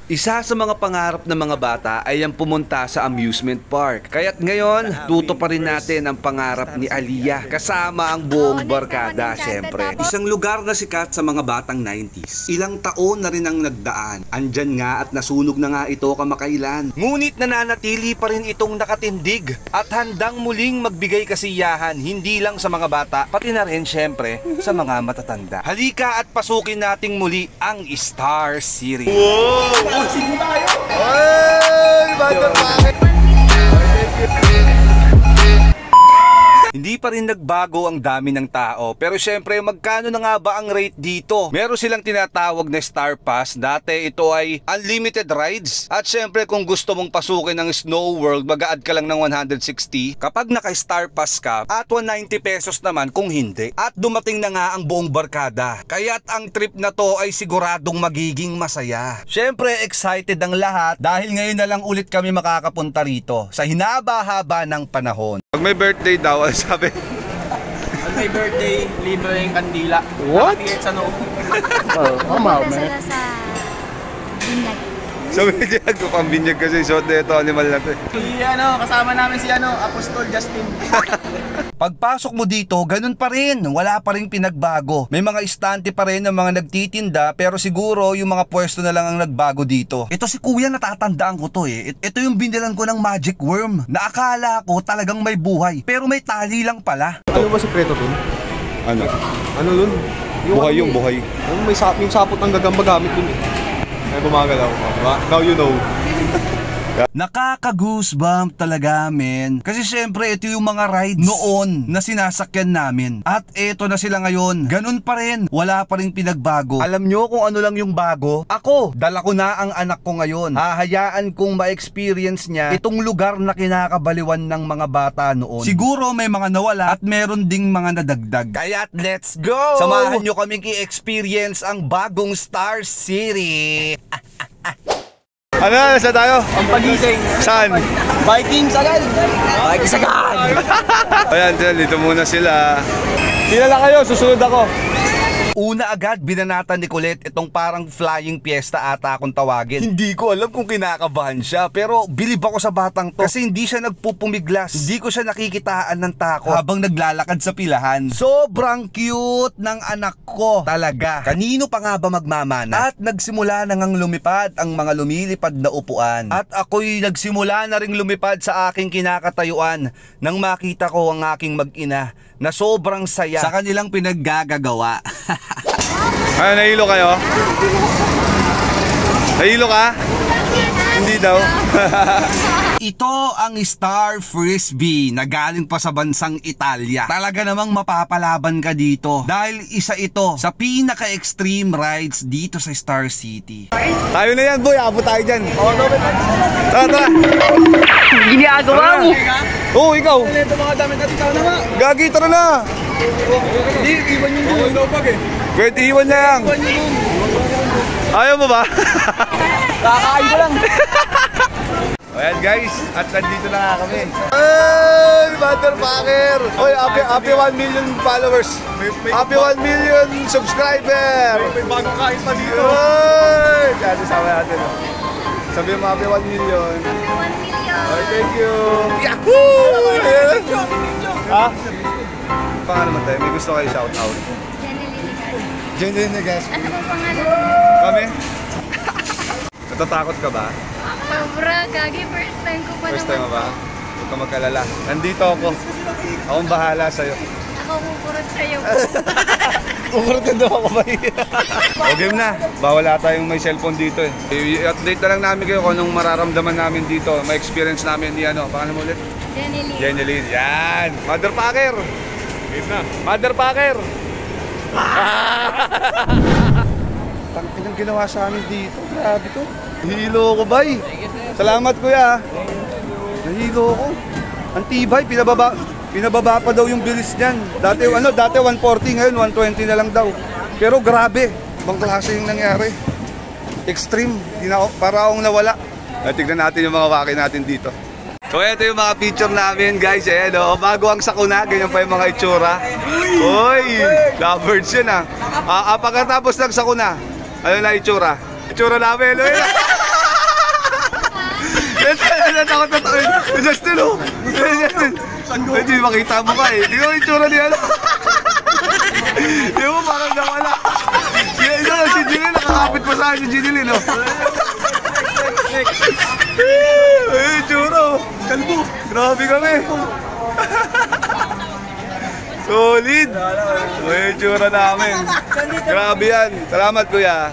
Isa sa mga pangarap ng mga bata ay ang pumunta sa amusement park. Kaya't ngayon, tuto pa rin natin ang pangarap ni Aliyah kasama ang buong barkada, syempre. Isang lugar na sikat sa mga batang 90s. Ilang taon na rin ang nagdaan. Andyan nga at nasunog na nga ito kamakailan. Ngunit nananatili pa rin itong nakatindig at handang muling magbigay kasiyahan hindi lang sa mga bata, pati na rin syempre sa mga matatanda. Halika at pasukin nating muli ang Star City. Wow! Sino tayo? Hey! Bander bakit? Hindi pa rin nagbago ang dami ng tao. Pero syempre, magkano na nga ba ang rate dito? Meron silang tinatawag na Star Pass. Dati ito ay unlimited rides. At syempre, kung gusto mong pasukin ng Snow World, mag-a-add ka lang ng 160. Kapag naka-Star Pass ka, at 190 pesos naman kung hindi. At dumating na nga ang buong barkada. Kaya't ang trip na to ay siguradong magiging masaya. Syempre, excited ang lahat dahil ngayon na lang ulit kami makakapunta rito sa hinaba-haba ng panahon. Pag may birthday daw, sabi. Pag may birthday, libre yung kandila. What? Nakatingin sa noo. Pumunta sila sa binyag. Sabi niya, pambinyag kasi suot na ito, animal na ito. Kasama namin si Apostol Justin. Pagpasok mo dito, ganun pa rin. Wala pa rin pinagbago. May mga istante pa rin ng mga nagtitinda, pero siguro yung mga pwesto na lang ang nagbago dito. Ito si kuya, natatandaan ko to eh. Ito yung binilan ko ng magic worm. Na akala ko talagang may buhay, pero may tali lang pala. Ano ba sikreto dun? Ano? Ano dun? Buhay yung buhay. May sapot ang gagamba gamit dun eh. Ay bumagalaw. Now you know. Nakaka-goosebump talaga, men. Kasi syempre, ito yung mga rides noon na sinasakyan namin. At eto na sila ngayon. Ganun pa rin. Wala pa rin pinagbago. Alam nyo kung ano lang yung bago? Ako, dala ko na ang anak ko ngayon. Hahayaan kong ma-experience niya itong lugar na kinakabaliwan ng mga bata noon. Siguro may mga nawala at meron ding mga nadagdag. Kaya't let's go! Samahan nyo kaming i-experience ang bagong Star City. Ano? Saan tayo? Ang pagising. Saan? Vikings agad. Vikings agad. Ayan, dito muna sila. Kilala kayo, susunod ako. Una agad, binanatan ni Colette itong parang flying fiesta ata akong tawagin. Hindi ko alam kung kinakabahan siya, pero bilib ako sa batang to. Kasi hindi siya nagpupumiglas. Hindi ko siya nakikitaan ng takot habang naglalakad sa pilahan. Sobrang cute ng anak ko. Talaga. Kanino pa nga ba magmamana? At nagsimula na ngang lumipad ang mga lumilipad na upuan. At ako'y nagsimula na ring lumipad sa aking kinakatayuan nang makita ko ang aking mag-ina na sobrang saya sa kanilang pinaggagawa. Ano, nahilo kayo? Nahilo ka? Hindi daw. Ito ang Star Frisbee na galing pa sa bansang Italia. Talaga namang mapapalaban ka dito dahil isa ito sa pinaka-extreme rides dito sa Star City. Tayo na yan, boy. Abot tayo dyan. Tara, tara. Ginagawa mo. Oo, ikaw. Ito mga damit natin tao naman. Gagi, tara na. Hindi, iwan nyo doon. Pwede iwan niya yan. Ayaw mo ba? Kakain ko lang. Ayan guys, at nandito na nga kami. Hey, motherfucker! Oy, happy 1 million followers. Happy 1 million subscriber. May bagong kain pa dito. Oy! Kaya sama natin. Sabi mo happy 1 million. 1 million! Oy, thank you. Yahoo! Ha? Pangalan mo tayo, may gusto kayo shout out. Jeneline Gaspi. Ano pong pangalan? Kami? Natatakot ka ba? Sobra, Gagi. First time ko pa First naman. time ba? Huwag ka mag-alala. Nandito ako. Akong bahala sa'yo. Ako kukurot sa'yo. Kukurot na daw ako ba? O game na. Bawal ata yung may cellphone dito eh. I-update na lang namin kayo kung anong mararamdaman namin dito. May experience namin ni ano. Pangalan mo ulit? Jeneline. Jeneline. Yan. Motherfucker. Game na. Motherfucker. Tangin ang ginawa sa amin dito. Grabe to. Nahilo ko, bay. Salamat, kuya. Nahilo ko. Ang tibay, pinababa pa daw yung bilis niyan. Dati 140, ngayon 120 na lang daw. Pero grabe, ibang klase yung nangyari. Extreme, para akong nawala. Tignan natin yung mga waki natin dito. So ito yung mga picture namin guys. Ayan o, bago ang sakuna, ganyan pa yung mga itsura. Uy, lovebirds yun ah. Pagkatapos ng sakuna, ano na itsura? Itsura namin, Natakot na tayo. Justin, oh. Justin. Justin, makita mo ka eh. Tingnan mo yung tsura niya. Tingnan mo, parang nawala. Si Jinil, nakakapit pa sa akin si Jinil, no? Ay, tsura. Kalbo. Grabe kami. Solid. Ay, tsura namin. Grabe yan. Salamat, kuya.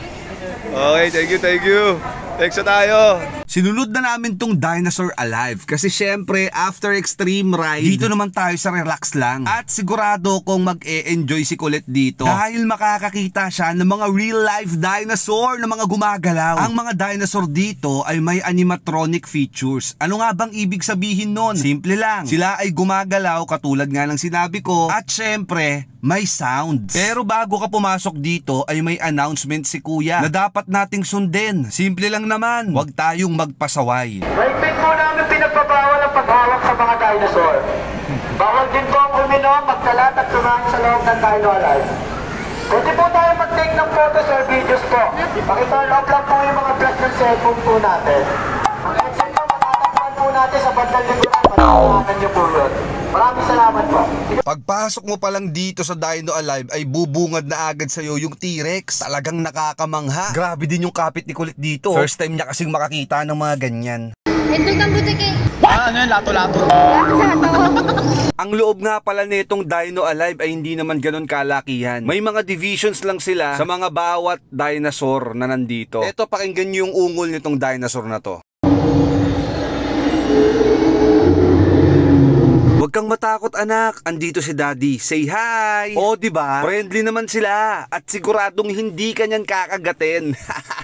Okay, thank you. Thanks na tayo. Sinunod na namin tong Dinosaur Alive kasi syempre after extreme ride, dito naman tayo sa relax lang. At sigurado kong mag-e-enjoy si Colette dito dahil makakakita siya ng mga real life dinosaur na mga gumagalaw. Ang mga dinosaur dito ay may animatronic features. Ano nga bang ibig sabihin nun? Simple lang. Sila ay gumagalaw katulad nga ng sinabi ko at syempre may sounds. Pero bago ka pumasok dito ay may announcement si kuya na dapat nating sundin. Simple lang naman. Huwag tayong magpasaway. Mahigpit po namin pinagbabawal ang paghawak sa mga dinosaur. Bawal din po ang uminom, magkalat at tumahan sa loob ng Dino Alive. Pwede po tayo mag-take ng photos or videos po. Pakiturn off lang po yung mga flash ng cellphone po natin. Ang headset po matatagpuan po natin sa bandang likuran. Panawagan niyo po yun. Maraming salamat po. Pagpasok mo pa lang dito sa Dino Alive ay bubungad na agad sa'yo yung T-Rex. Talagang nakakamangha. Grabe din yung kapit ni Colette dito. First time niya kasing makakita ng mga ganyan. Ito kang butike. Ano yun? Lato-lato. Ang loob nga pala nitong Dino Alive ay hindi naman ganun kalakihan. May mga divisions lang sila sa mga bawat dinosaur na nandito. Ito, pakinggan niyo yung ungol nitong dinosaur na to. Huwag kang matakot anak, andito si Daddy. Say hi! O diba? Friendly naman sila at siguradong hindi kanyan kakagatin.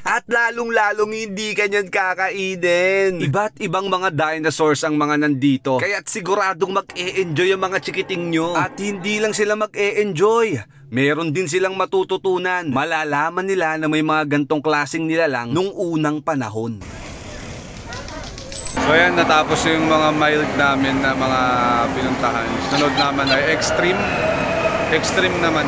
At lalong-lalong hindi kanyan kakainin. Iba't ibang mga dinosaurs ang mga nandito. Kaya't siguradong mag-e-enjoy ang mga chikiting nyo. At hindi lang sila mag-e-enjoy. Meron din silang matututunan. Malalaman nila na may mga gantong klaseng nilalang nung unang panahon. So ayan, natapos yung mga mild namin na mga pinuntahan. Sunod naman ay extreme. Extreme naman.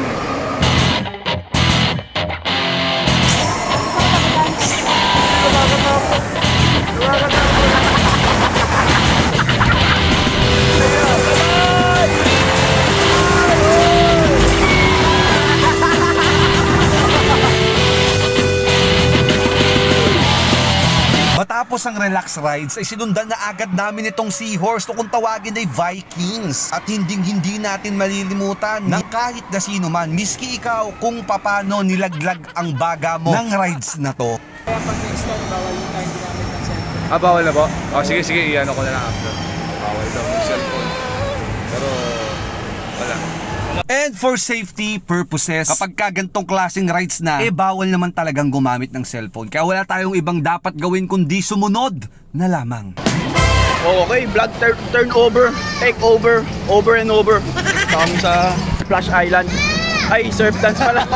Matapos ang relax rides ay sinundan na agad namin itong Seahorse o kung tawagin ay Vikings. At hindi natin malilimutan ng kahit na sino man, miski ikaw, kung papano nilaglag ang baga mo ng rides na to. Kaya pag next time, bawal yung time ginamit ng cellphone. Bawal na po? Sige, iyan ko na lang after. Bawal daw yung cellphone. Pero wala. And for safety purposes, kapag kagantong klaseng rides na, bawal naman talagang gumamit ng cellphone. Kaya wala tayong ibang dapat gawin kundi sumunod na lamang. Okay, vlog turnover, take over, over and over. Kami sa Splash Island. Ay, surf dance pala.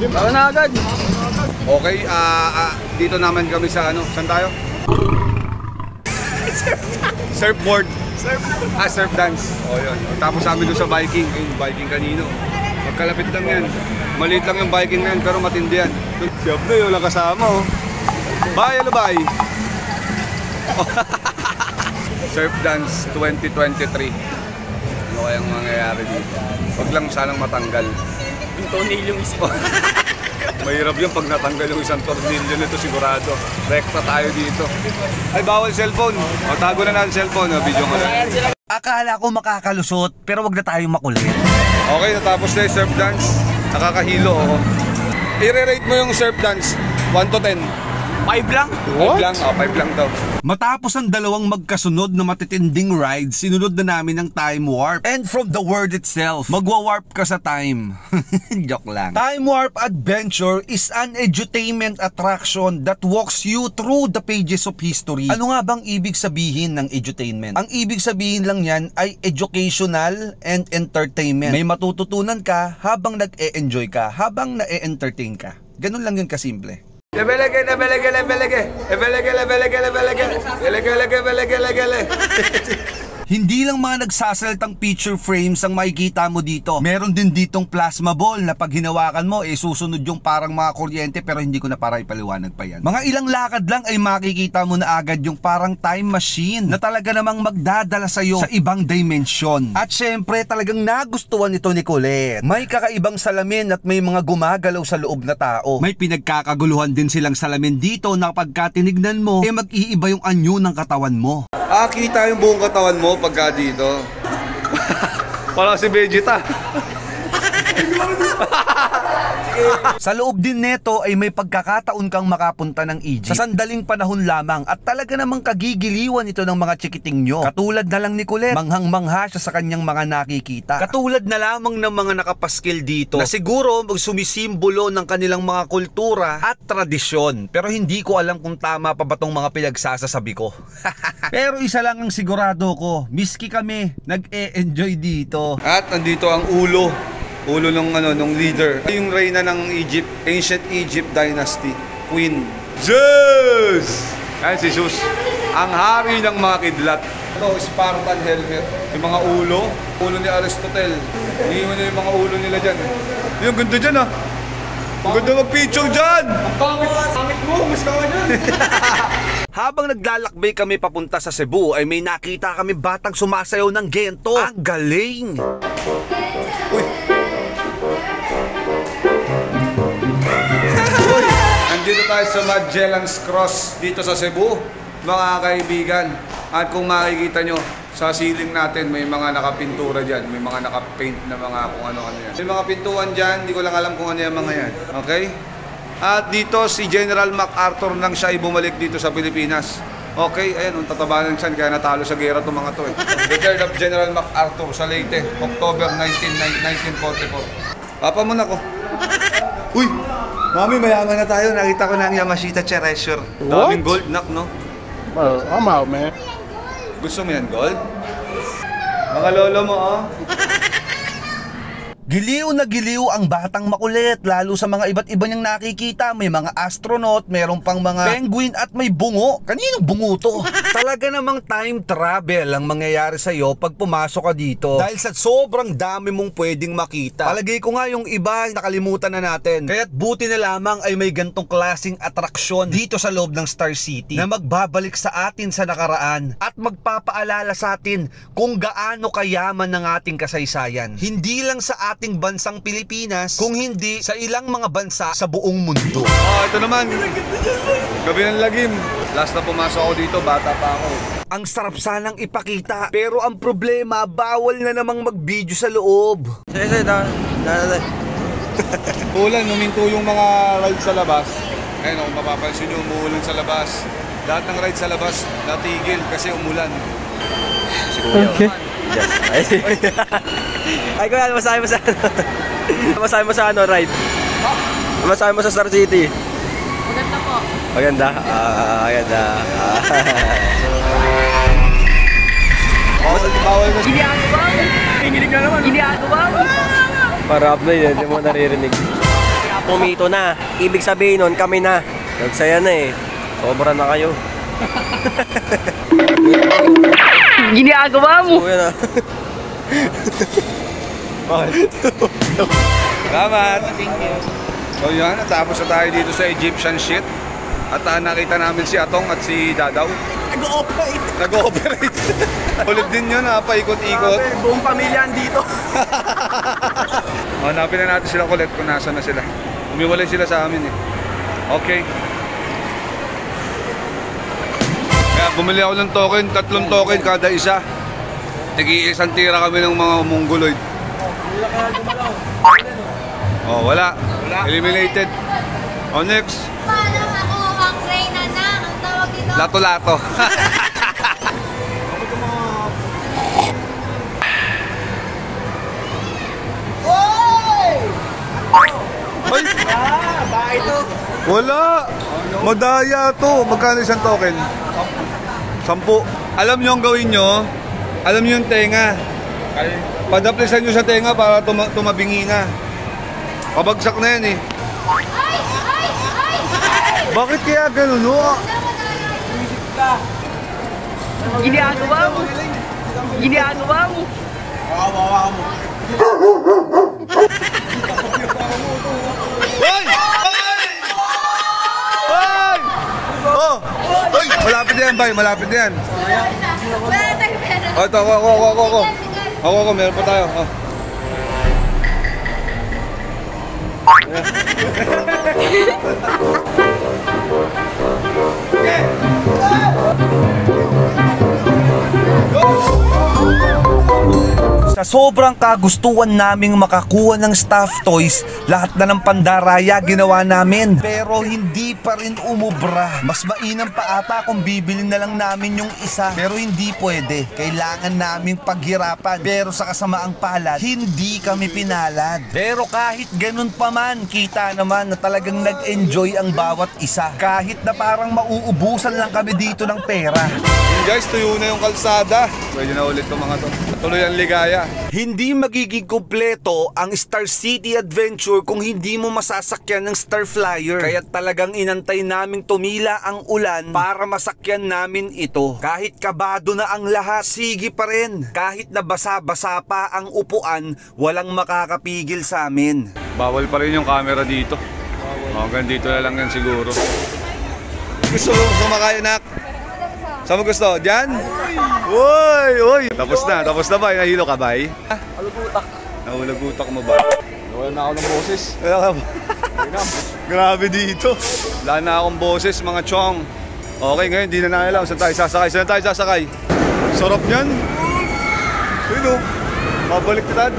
Tara na agad. Okay, dito naman kami sa saan tayo? Surfboard. Surf dance. O yun. Tapos sabi doon sa biking. Yung biking kanino. Magkalapit lang yan. Maliit lang yung biking na yan pero matindi yan. Siyap na yun lang kasama oh. Bye, hello bye. Surf dance 2023. Ano kayang mangyayari dito? Huwag lang sanang matanggal. Yung tornilyo isa. Mahirap yun pag natanggal yung isang tornilyo nito sigurado. Rekta tayo dito. Ay, bawal cellphone. O, tago na natin cellphone. Video ko lang. Akala ko makakalusot, pero wag na tayong makulit. Okay, natapos na yung surf dance. Nakakahilo ako. I-rate mo yung surf dance. 1 to 10. 5 lang? 5 lang? 5 lang daw. Matapos ang dalawang magkasunod na matitinding rides, sinunod na namin ang time warp. And from the word itself, magwa-warp ka sa time. Joke lang. Time Warp Adventure is an edutainment attraction that walks you through the pages of history. Ano nga bang ibig sabihin ng edutainment? Ang ibig sabihin lang yan ay educational and entertainment. May matututunan ka habang nag-e-enjoy ka, habang na-e-entertain ka. Ganun lang yun kasimple. Hindi lang mga nagsasaltang picture frames ang makikita mo dito. Meron din ditong plasma ball na pag hinawakan mo, susunod yung parang mga kuryente, pero hindi ko na para ipaliwanag pa yan. Mga ilang lakad lang ay makikita mo na agad yung parang time machine na talaga namang magdadala sa'yo sa ibang dimension. At syempre talagang nagustuhan ito ni Colette. May kakaibang salamin at may mga gumagalaw sa loob na tao. May pinagkakaguluhan din silang salamin dito na pagka tinignan mo, mag-iiba yung anyo ng katawan mo. Kita yung buong katawan mo pagka dito. Parang si Vegeta. Sa loob din neto ay may pagkakataon kang makapunta ng Egypt sa sandaling panahon lamang at talaga namang kagigiliwan ito ng mga chikiting nyo. Katulad na lang ni Colette, manghang-mangha siya sa kanyang mga nakikita. Katulad na lamang ng mga nakapaskil dito na siguro sumisimbolo ng kanilang mga kultura at tradisyon. Pero hindi ko alam kung tama pa ba tong mga pinagsasasabi ko. Pero isa lang ang sigurado ko, miski kami nag-e-enjoy dito. At nandito ang ulo ng leader. Yung reyna ng Egypt, Ancient Egypt Dynasty, Queen Zeus. Ayan si Zeus, ang hari ng mga kidlat. Ito, Spartan helmet. Yung mga ulo ni Aristotle. Iiwan nila yung mga ulo nila dyan. Yung ganda dyan ah. Ang ganda mag-picture dyan. Ang pangit mo, mas kawa dyan. Habang naglalakbay kami papunta sa Cebu ay may nakita kami batang sumasayaw ng gento. Ang galing! Uy! Nandito tayo sa Magellan's Cross dito sa Cebu, mga kaibigan. At kung makikita nyo, sa ceiling natin may mga nakapintura dyan, may mga nakapaint na mga kung ano-ano yan. May mga pintuan dyan, hindi ko lang alam kung ano yung mga yan. Okay? At dito si General MacArthur nang siya ay bumalik dito sa Pilipinas. Okay, ayan, ang tataba ng tiyan, kaya natalo sa gera itong mga to eh. The death of General MacArthur sa Leyte, October 1944. Papa mo na ko. Uy! Mami, mayaman na tayo. Nakita ko na ang Yamashita Treasure. Daming gold, nak, no? Well, I'm out, man. Gusto mo yan, gold? Mga lolo mo, oh. Giliw na giliw ang batang makulit, lalo sa mga iba't iba niyang nakikita. May mga astronaut, meron pang mga penguin at may bungo. Kaninong bungo to? Talaga namang time travel ang mangyayari sa'yo pag pumasok ka dito. Dahil sa sobrang dami mong pwedeng makita. Palagay ko nga yung iba nakalimutan na natin. Kaya't buti na lamang ay may gantong klaseng atraksyon dito sa loob ng Star City na magbabalik sa atin sa nakaraan at magpapaalala sa atin kung gaano kayaman ng ating kasaysayan. Hindi lang sa ating bansang Pilipinas, kung hindi sa ilang mga bansa sa buong mundo. Ito naman. Gabi ng lagim. Last na pumasok ako dito, bata pa ako. Ang sarap sanang ipakita, pero ang problema, bawal na namang mag-video sa loob. Ulan, huminto yung mga rides sa labas. Ayun, kung mapapansin nyo, umuulan sa labas. Lahat ng rides sa labas, natigil kasi umulan. Okay. Yes. Ay, kuya, masahe mo sa ano? Masahe mo sa ano, ride? Masahe mo sa Star City? Maganda po. Maganda? Maganda. Bawal na. Ginagawa mo. Pingilig na naman. Ginagawa mo. Parap na yun, hindi mo naririnig. Pumito na. Ibig sabihin nun, kami na. Nagsaya na eh. Sobra na kayo. Ginagawa mo. Kuya na. Salamat. Thank you. So yan, natapos na tayo dito sa Egyptian shit. At nakita namin si Atong at si Dadaw. Nag-ooperate. Ulit din yun, paikot-ikot. Buong pamilya dito. Hanapin na natin sila ulit kung nasa na sila. Umiwalay sila sa amin eh. Okay. Kaya bumili ako ng token, 3 token kada isa. Tigi-isang tira kami ng mga mongoloid. Oh, wala. Eliminated. Oh, next. Paano ako ang reyna na? Ang tawag dito? Lato-lato. Ay! Ba ito? Wala! Madaya to. Magkano isang token? 10. Alam nyo ang gawin nyo? Alam nyo yung tenga. Padaplisan nyo sa tenga para tumabingi na. Pabagsak na yan eh. Bakit kaya ganun no? Ginagawa mo. Ginagawa mo. Kawawa mo. Hoy! Hoy! Oh! Hoy! Malapit na yan, bay. Malapit na yan. Wala tayong pera. Oh, ito. Ako. Ako. Meron pa tayo. Oh. Sa sobrang kagustuhan naming makakuha ng stuffed toys, lahat na ng pandaraya ginawa namin. Pero hindi pa rin umubra. Mas mainam pa ata kung bibilin na lang namin yung isa. Pero hindi pwede. Kailangan naming paghirapan. Pero sa kasamaang palad, hindi kami pinalad. Pero kahit ganun pa man, kita naman na talagang nag-enjoy ang bawat isa. Kahit na parang mauubusan lang kami dito ng pera. Guys, tuyo na yung kalsada. Pwede na ulit itong mga to. Tuloy ang ligaya. Hindi magiging kumpleto ang Star City Adventure kung hindi mo masasakyan ng Star Flyer. Kaya talagang inantay naming tumila ang ulan para masakyan namin ito. Kahit kabado na ang lahat, sige pa rin. Kahit na basa-basa pa ang upuan, walang makakapigil sa amin. Bawal pa rin yung camera dito. Hanggang dito na lang yan siguro. Gusto mo sumakay, anak? Saan mo gusto? Diyan? Uy! Tapos na ba? Nahilo ka ba? Alugutak. Nahulagutak mo ba? Wala na ako ng boses. Wala ka ba? Grabe dito. Wala na akong boses, mga chong. Okay, ngayon, di na nailam. Saan tayo sasakay? Sarap niyan. Ayun o. Mabalik kita.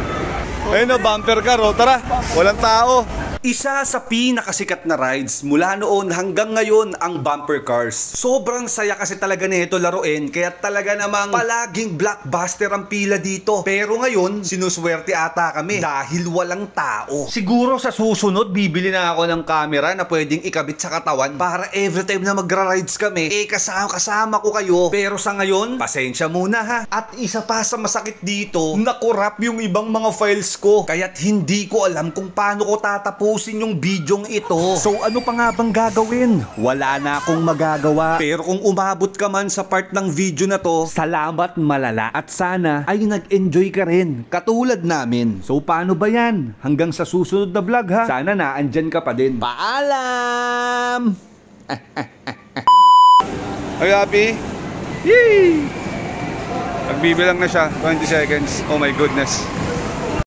Ayun o, bumper car o. Tara, walang tao. Isa sa pinakasikat na rides mula noon hanggang ngayon ang bumper cars. Sobrang saya kasi talaga nito laruin, kaya talaga namang palaging blockbuster ang pila dito. Pero ngayon, sinuswerte ata kami dahil walang tao. Siguro sa susunod, bibili na ako ng camera na pwedeng ikabit sa katawan para every time na magra-rides kami, kasama ko kayo. Pero sa ngayon, pasensya muna ha. At isa pa sa masakit dito, nakurap yung ibang mga files ko. Kaya't hindi ko alam kung paano ko tatapusin yung bidyong ito. So ano pa nga bang gagawin? Wala na akong magagawa. Pero kung umabot ka man sa part ng video na to, salamat malala. At sana ay nag-enjoy ka rin, katulad namin. So paano ba yan? Hanggang sa susunod na vlog ha. Sana na andyan ka pa din. Paalam! Are you happy? Yay! Nagbibilang na siya, 20 seconds. Oh my goodness.